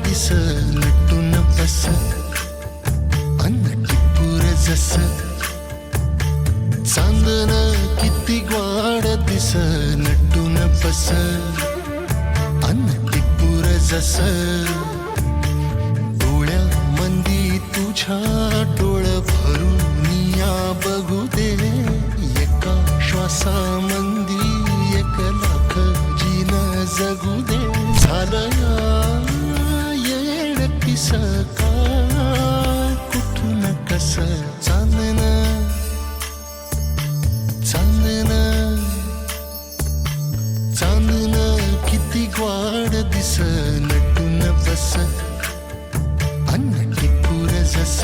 दिस नटून बस अन्न टिपूर जस चांदन किती ग्वाड दिस नटून बस अन्न टिपूर जस डोळ्या मंदी तुझ्या डोळ भरून या बघू दे एका श्वासा मंदी 1 लाख जीन जगू दे झालं येड पिस का कुठून कस चांदन चांदन चांदन किती ग्वाड दिस नटून बस अन्न टिपूर जस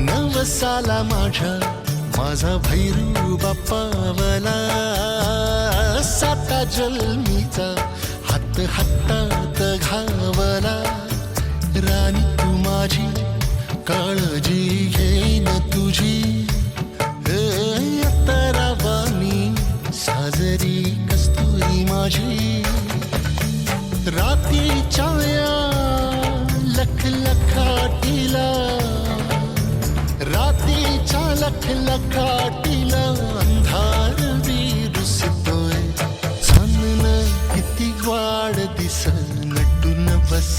नवसाला माझा भैरू बाप्पावला 7 जन्मीचा हात हातात घावला राणी तू माझी काळजी घेईन तुझी अतरावानी साजरी कस्तुरी माझी रात्रीच्या लखलखाटीला रात्रीच्या लखलखाटीला अंधार विरुसतोय चांदन किती ग्वाड दिस नटून बस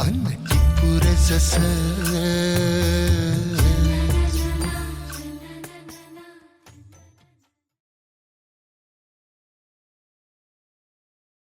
अन्न टिपूर जस